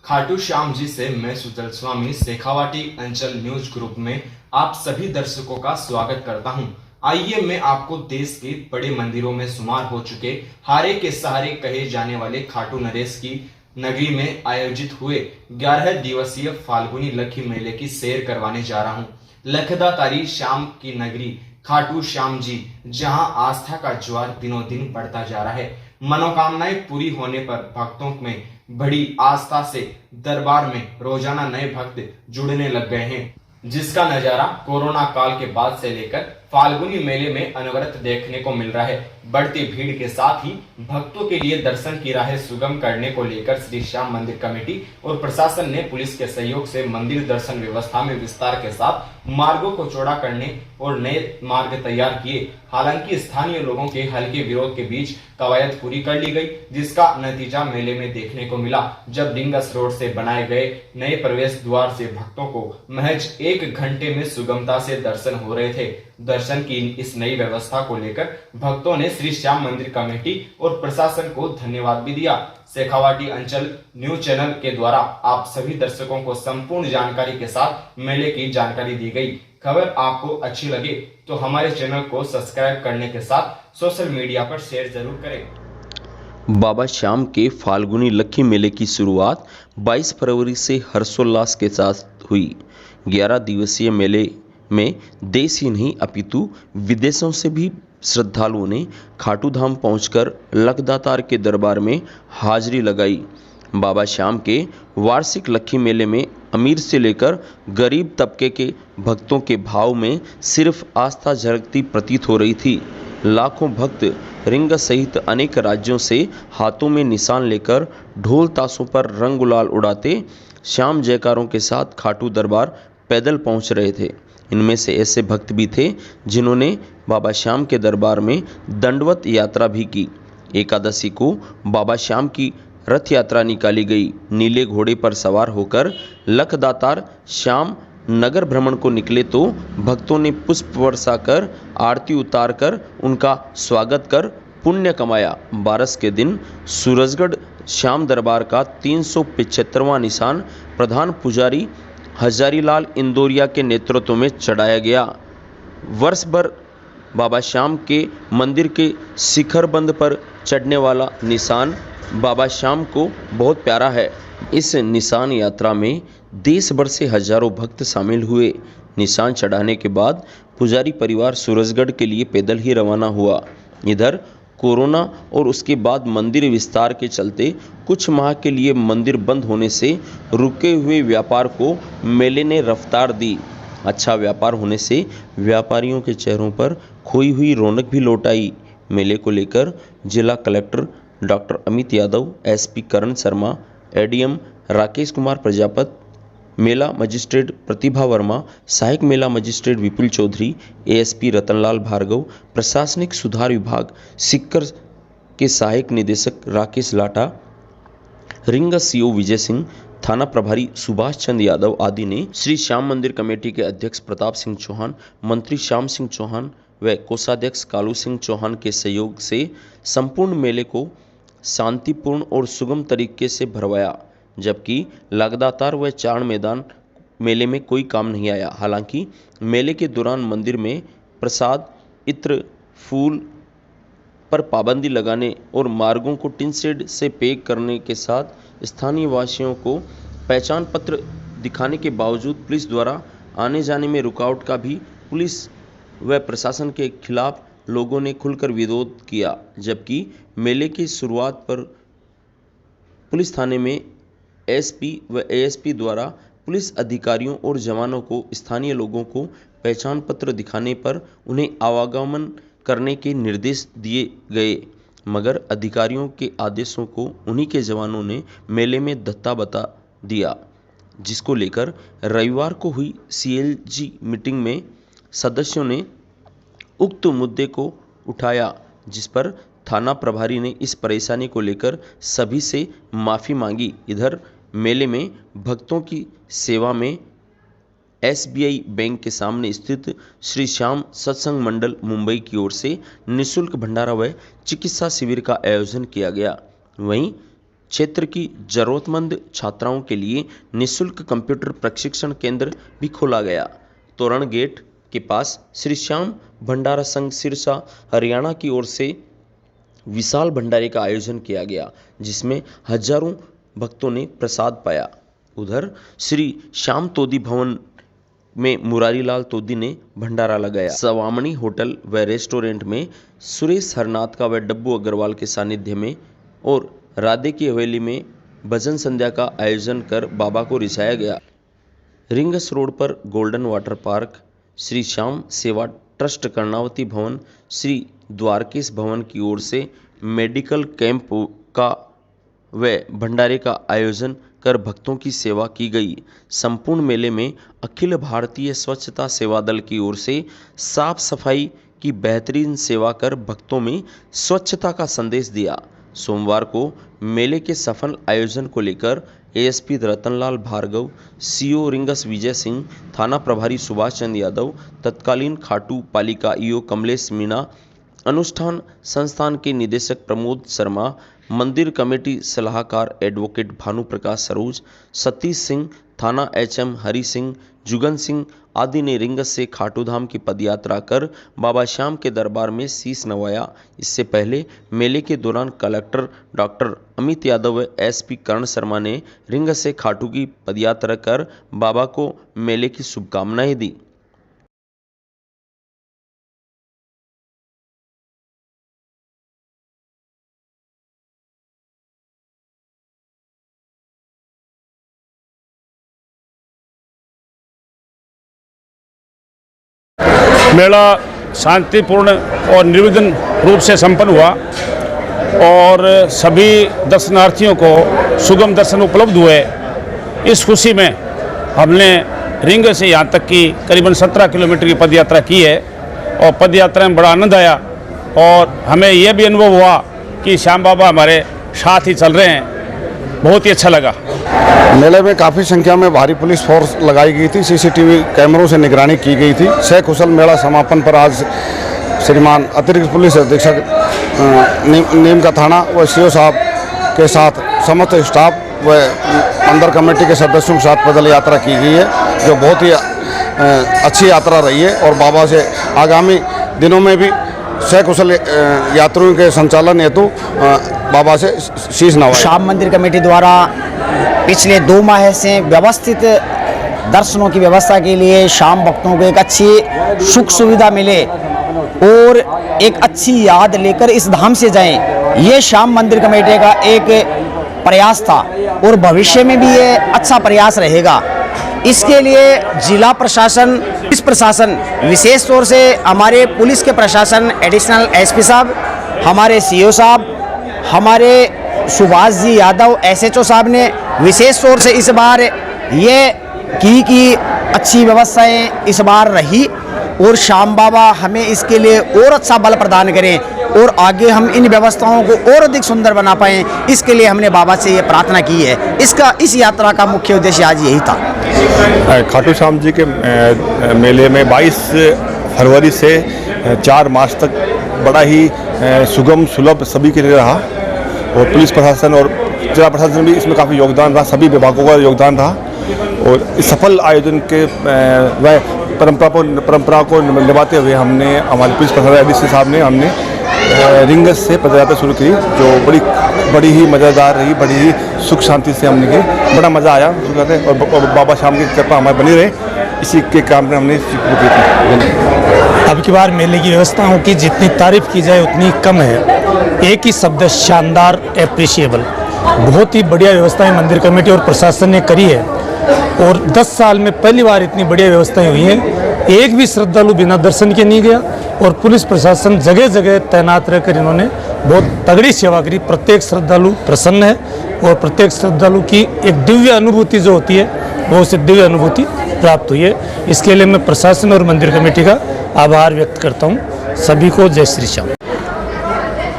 खाटू श्याम जी से मैं सुजल स्वामी शेखावाटी अंचल न्यूज ग्रुप में आप सभी दर्शकों का स्वागत करता हूं। आइए मैं आपको देश के बड़े मंदिरों में शुमार हो चुके हारे के सहारे कहे जाने वाले खाटू नरेश की नगरी में आयोजित हुए 11 दिवसीय फाल्गुनी लक्खी मेले की सैर करवाने जा रहा हूं। लखदातारी श्याम की नगरी खाटू श्याम जी, जहां आस्था का ज्वार दिनों दिन बढ़ता जा रहा है। मनोकामनाएं पूरी होने पर भक्तों में बड़ी आस्था से दरबार में रोजाना नए भक्त जुड़ने लग गए हैं, जिसका नजारा कोरोना काल के बाद से लेकर फाल्गुनी मेले में अनवरत देखने को मिल रहा है। बढ़ती भीड़ के साथ ही भक्तों के लिए दर्शन की राहें सुगम करने को लेकर श्री श्याम मंदिर कमेटी और प्रशासन ने पुलिस के सहयोग से मंदिर दर्शन व्यवस्था में विस्तार के साथ मार्गों को चौड़ा करने और नए मार्ग तैयार किए। हालांकि स्थानीय लोगों के हल्के विरोध के बीच कवायद पूरी कर ली गई, जिसका नतीजा मेले में देखने को मिला, जब डिंगस रोड से बनाए गए नए प्रवेश द्वार से भक्तों को महज 1 घंटे में सुगमता से दर्शन हो रहे थे। दर्शन की इस नई व्यवस्था को लेकर भक्तों ने श्री श्याम मंदिर कमेटी और प्रशासन को धन्यवाद भी दिया। शेखावाटी अंचल न्यूज चैनल के द्वारा आप सभी दर्शकों को संपूर्ण जानकारी के साथ मेले की जानकारी दी गई। खबर आपको अच्छी लगे तो हमारे चैनल को सब्सक्राइब करने के साथ सोशल मीडिया पर शेयर जरूर करें। बाबा श्याम के फाल्गुनी लक्खी मेले की शुरुआत 22 फरवरी से हर्षोल्लास के साथ हुई। 11 दिवसीय मेले में देश ही नहीं अपितु विदेशों से भी श्रद्धालुओं ने खाटू धाम पहुंचकर लखदातार के दरबार में हाजिरी लगाई। बाबा श्याम के वार्षिक लक्खी मेले में अमीर से लेकर गरीब तबके के भक्तों के भाव में सिर्फ आस्था झलकती प्रतीत हो रही थी। लाखों भक्त रिंग सहित अनेक राज्यों से हाथों में निशान लेकर ढोल ताशों पर रंग गुलाल उड़ाते श्याम जयकारों के साथ खाटू दरबार पैदल पहुंच रहे थे। इनमें से ऐसे भक्त भी थे जिन्होंने बाबा श्याम के दरबार में दंडवत यात्रा भी की। एकादशी को बाबा श्याम की रथ यात्रा निकाली गई। नीले घोड़े पर सवार होकर लखदातार श्याम नगर भ्रमण को निकले तो भक्तों ने पुष्प वर्षा कर आरती उतार कर उनका स्वागत कर पुण्य कमाया। बारस के दिन सूरजगढ़ श्याम दरबार का 375वां निशान प्रधान पुजारी हजारीलाल इंदौरिया के नेतृत्व में चढ़ाया गया। वर्ष भर बाबा श्याम के मंदिर के शिखर बंद पर चढ़ने वाला निशान बाबा श्याम को बहुत प्यारा है। इस निशान यात्रा में देश भर से हजारों भक्त शामिल हुए। निशान चढ़ाने के बाद पुजारी परिवार सूरजगढ़ के लिए पैदल ही रवाना हुआ। इधर कोरोना और उसके बाद मंदिर विस्तार के चलते कुछ माह के लिए मंदिर बंद होने से रुके हुए व्यापार को मेले ने रफ्तार दी। अच्छा व्यापार होने से व्यापारियों के चेहरों पर खोई हुई रौनक भी लौट आई। मेले को लेकर जिला collector doctor Amit Yadav, SP Karan Sharma, ADM Rakesh Kumar Prajapat, मेला मजिस्ट्रेट प्रतिभा वर्मा, सहायक मेला मजिस्ट्रेट विपुल चौधरी, एएसपी रतनलाल भार्गव, प्रशासनिक सुधार विभाग सिक्कर के सहायक निदेशक राकेश लाटा, रिंग सीओ विजय सिंह, थाना प्रभारी सुभाष चंद्र यादव आदि ने श्री श्याम मंदिर कमेटी के अध्यक्ष प्रताप सिंह चौहान, मंत्री श्याम सिंह चौहान व कोषाध्यक्ष कालू सिंह चौहान के सहयोग से संपूर्ण मेले को शांतिपूर्ण और सुगम तरीके से भरवाया, जबकि लगातार व चारण मैदान मेले में कोई काम नहीं आया। हालांकि मेले के दौरान मंदिर में प्रसाद, इत्र, फूल पर पाबंदी लगाने और मार्गों को टिन शेड से पैक करने के साथ स्थानीय वासियों को पहचान पत्र दिखाने के बावजूद पुलिस द्वारा आने जाने में रुकावट का भी पुलिस व प्रशासन के खिलाफ लोगों ने खुलकर विरोध किया। जबकि मेले की शुरुआत पर पुलिस थाने में एसपी व एएसपी द्वारा पुलिस अधिकारियों और जवानों को स्थानीय लोगों को पहचान पत्र दिखाने पर उन्हें आवागमन करने के निर्देश दिए गए, मगर अधिकारियों के आदेशों को उन्हीं के जवानों ने मेले में धत्ता बता दिया, जिसको लेकर रविवार को हुई सीएलजी मीटिंग में सदस्यों ने उक्त मुद्दे को उठाया, जिस पर थाना प्रभारी ने इस परेशानी को लेकर सभी से माफ़ी मांगी। इधर मेले में भक्तों की सेवा में एसबीआई बैंक के सामने स्थित श्री श्याम सत्संग मंडल मुंबई की ओर से निःशुल्क भंडारा व चिकित्सा शिविर का आयोजन किया गया। वहीं क्षेत्र की जरूरतमंद छात्राओं के लिए निःशुल्क कंप्यूटर प्रशिक्षण केंद्र भी खोला गया। तोरण गेट के पास श्री श्याम भंडारा संघ सिरसा हरियाणा की ओर से विशाल भंडारे का आयोजन किया गया, जिसमें हजारों भक्तों ने प्रसाद पाया। उधर श्री श्याम तोदी भवन में मुरारीलाल तोदी ने भंडारा लगाया। सवामणी होटल व रेस्टोरेंट में सुरेश हरनाथ का व डब्बू अग्रवाल के सानिध्य में और राधे की हवेली में भजन संध्या का आयोजन कर बाबा को रिझाया गया। रिंगस रोड पर golden water park, Shri Shyam सेवा ट्रस्ट कर्णावती भवन, श्री द्वारकेश भवन की ओर से मेडिकल कैंप का व भंडारे का आयोजन कर भक्तों की सेवा की गई। संपूर्ण मेले में अखिल भारतीय स्वच्छता सेवा दल की ओर से साफ सफाई की बेहतरीन सेवा कर भक्तों में स्वच्छता का संदेश दिया। सोमवार को मेले के सफल आयोजन को लेकर एएसपी रतनलाल भार्गव, सीओ रिंगस विजय सिंह, थाना प्रभारी सुभाष चंद्र यादव, तत्कालीन खाटू पालिका ईओ कमलेश मीणा, अनुष्ठान संस्थान के निदेशक प्रमोद शर्मा, मंदिर कमेटी सलाहकार एडवोकेट भानु प्रकाश सरोज, सतीश सिंह, थाना एचएम हरि सिंह, जुगन सिंह आदि ने रिंगस से खाटूधाम की पदयात्रा कर बाबा श्याम के दरबार में शीश नवाया। इससे पहले मेले के दौरान कलेक्टर डॉक्टर अमित यादव व एसपी कर्ण शर्मा ने रिंगस से खाटू की पदयात्रा कर बाबा को मेले की शुभकामनाएं दी। मेला शांतिपूर्ण और निर्विघ्न रूप से संपन्न हुआ और सभी दर्शनार्थियों को सुगम दर्शन उपलब्ध हुए। इस खुशी में हमने रिंग से यहाँ तक की करीबन 17 किलोमीटर की पदयात्रा की है और पदयात्रा में बड़ा आनंद आया और हमें यह भी अनुभव हुआ कि श्याम बाबा हमारे साथ ही चल रहे हैं। बहुत ही अच्छा लगा। मेले में काफ़ी संख्या में भारी पुलिस फोर्स लगाई गई थी, सीसीटीवी कैमरों से निगरानी की गई थी। सकुशल मेला समापन पर आज श्रीमान अतिरिक्त पुलिस अधीक्षक नीम का थाना व सीओ साहब के साथ समस्त स्टाफ व अंदर कमेटी के सदस्यों के साथ पैदल यात्रा की गई है, जो बहुत ही अच्छी यात्रा रही है और बाबा से आगामी दिनों में भी सकुशल यात्रियों के संचालन हेतु बाबा से शीश नवाया। श्याम मंदिर कमेटी द्वारा पिछले 2 माह से व्यवस्थित दर्शनों की व्यवस्था के लिए श्याम भक्तों को एक अच्छी सुख सुविधा मिले और एक अच्छी याद लेकर इस धाम से जाएं, ये श्याम मंदिर कमेटी का एक प्रयास था और भविष्य में भी ये अच्छा प्रयास रहेगा। इसके लिए जिला प्रशासन, पुलिस प्रशासन, विशेष तौर से हमारे पुलिस के प्रशासन एडिशनल एसपी साहब, हमारे सीओ साहब, हमारे सुभाष जी यादव एसएचओ साहब ने विशेष तौर से इस बार ये की कि अच्छी व्यवस्थाएं इस बार रही और श्याम बाबा हमें इसके लिए और अच्छा बल प्रदान करें और आगे हम इन व्यवस्थाओं को और अधिक सुंदर बना पाएं। इसके लिए हमने बाबा से ये प्रार्थना की है। इस यात्रा का मुख्य उद्देश्य आज यही था। खाटू श्याम जी के मेले में 22 फरवरी से 4 मार्च तक बड़ा ही सुगम सुलभ सभी के लिए रहा और पुलिस प्रशासन और जिला प्रशासन भी इसमें काफ़ी योगदान रहा, सभी विभागों का योगदान रहा और इस सफल आयोजन के वह परंपरा को निभाते हुए हमने हमारे पुलिस प्रशासन एडीसी साहब ने हमने रिंगस से पदयात्रा शुरू की, जो बड़ी ही मज़ेदार रही, बड़ी ही सुख शांति से हमने की, बड़ा मज़ा आया और बाबा श्याम की कृपा हमारे बनी रहे, इसी के काम में हमने शुरू की थी। अब की बार मेले की व्यवस्थाओं की जितनी तारीफ की जाए उतनी कम है। एक ही शब्द शानदार, एप्रिशिएबल। बहुत ही बढ़िया व्यवस्थाएं मंदिर कमेटी और प्रशासन ने करी है और 10 साल में पहली बार इतनी बढ़िया व्यवस्थाएं हुई हैं। एक भी श्रद्धालु बिना दर्शन के नहीं गया और पुलिस प्रशासन जगह जगह तैनात रहकर इन्होंने बहुत तगड़ी सेवा करी। प्रत्येक श्रद्धालु प्रसन्न है और प्रत्येक श्रद्धालु की एक दिव्य अनुभूति जो होती है वो उसे दिव्य अनुभूति प्राप्त हुई है। इसके लिए मैं प्रशासन और मंदिर कमेटी का आभार व्यक्त करता हूँ। सभी को जय श्री श्याम।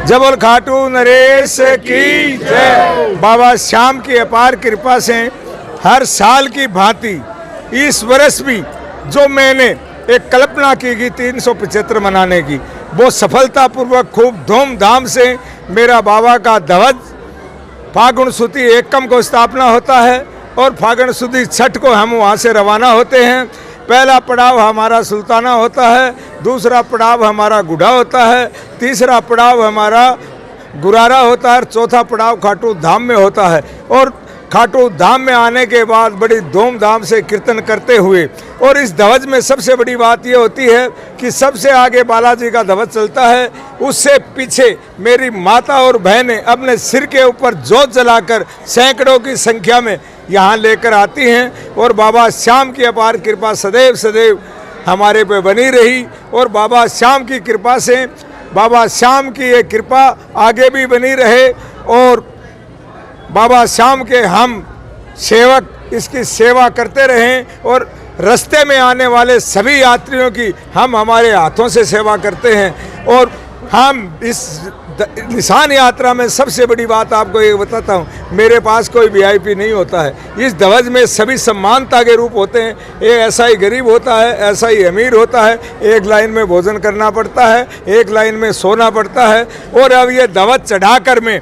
जबल खाटू नरेश की जय। बाबा श्याम की अपार कृपा से हर साल की भांति इस वर्ष भी जो मैंने एक कल्पना की गई 375 मनाने की, वो सफलतापूर्वक खूब धूमधाम से मेरा बाबा का ध्वज फागुन सुदी एकम को स्थापना होता है और फागुन सुदी छठ को हम वहाँ से रवाना होते हैं। पहला पड़ाव हमारा सुल्ताना होता है, दूसरा पड़ाव हमारा गुढ़ा होता है, तीसरा पड़ाव हमारा गुरारा होता है और चौथा पड़ाव खाटू धाम में होता है। और खाटू धाम में आने के बाद बड़ी धूमधाम से कीर्तन करते हुए, और इस ध्वज में सबसे बड़ी बात ये होती है कि सबसे आगे बालाजी का ध्वज चलता है, उससे पीछे मेरी माता और बहनें अपने सिर के ऊपर जोत जलाकर सैकड़ों की संख्या में यहाँ लेकर आती हैं। और बाबा श्याम की अपार कृपा सदैव सदैव हमारे पे बनी रही, और बाबा श्याम की कृपा से, बाबा श्याम की ये कृपा आगे भी बनी रहे, और बाबा श्याम के हम सेवक इसकी सेवा करते रहें, और रास्ते में आने वाले सभी यात्रियों की हम हमारे हाथों से सेवा करते हैं। और हम इस निशान यात्रा में सबसे बड़ी बात आपको ये बताता हूँ, मेरे पास कोई वीआईपी नहीं होता है। इस ध्वज में सभी सम्मानता के रूप होते हैं। ये ऐसा ही गरीब होता है, ऐसा ही अमीर होता है, एक लाइन में भोजन करना पड़ता है, एक लाइन में सोना पड़ता है। और अब ये ध्वज चढ़ाकर मैं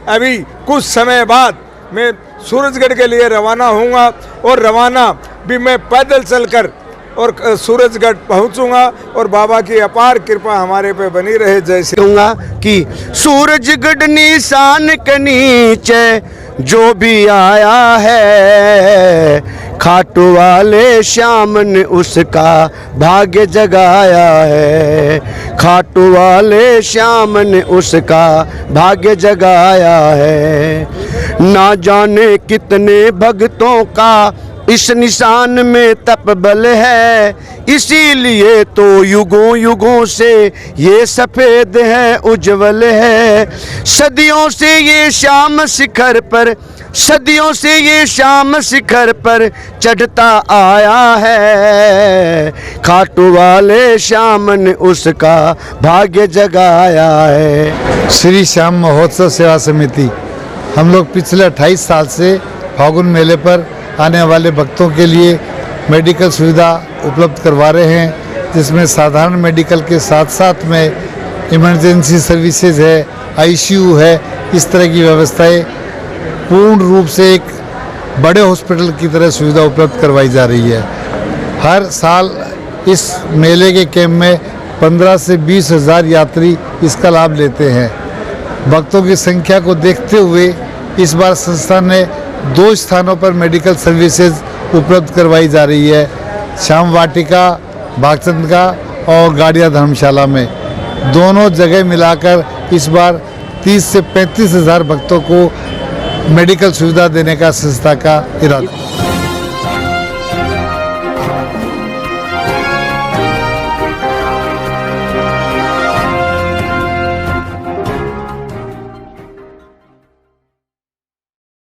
अभी कुछ समय बाद मैं सूरजगढ़ के लिए रवाना होऊंगा, और रवाना भी मैं पैदल चलकर और सूरजगढ़ पहुंचूंगा। और बाबा की अपार कृपा हमारे पे बनी रहे। जय श्री दूंगा कि सूरजगढ़ निशान के नीचे जो भी आया है, खाटू वाले श्याम ने उसका भाग्य जगाया है। खाटू वाले श्याम ने उसका भाग्य जगाया है। ना जाने कितने भक्तों का इस निशान में तप बल है, इसीलिए तो युगों युगों से ये सफ़ेद है, उज्जवल है। सदियों से ये शाम शिखर पर, सदियों से ये शाम शिखर पर चढ़ता आया है। खाटू वाले श्याम ने उसका भाग्य जगाया है। श्री श्याम महोत्सव सेवा समिति हम लोग पिछले 28 साल से फागुन मेले पर आने वाले भक्तों के लिए मेडिकल सुविधा उपलब्ध करवा रहे हैं, जिसमें साधारण मेडिकल के साथ साथ में इमरजेंसी सर्विसेज है, आईसीयू है। इस तरह की व्यवस्थाएं पूर्ण रूप से एक बड़े हॉस्पिटल की तरह सुविधा उपलब्ध करवाई जा रही है। हर साल इस मेले के कैंप में 15 से 20 हज़ार यात्री इसका लाभ लेते हैं। भक्तों की संख्या को देखते हुए इस बार संस्था ने 2 स्थानों पर मेडिकल सर्विसेज उपलब्ध करवाई जा रही है, श्याम वाटिका भागचंद का और गाड़िया धर्मशाला में। दोनों जगह मिलाकर इस बार 30 से 35 हज़ार भक्तों को मेडिकल सुविधा देने का संस्था का इरादा।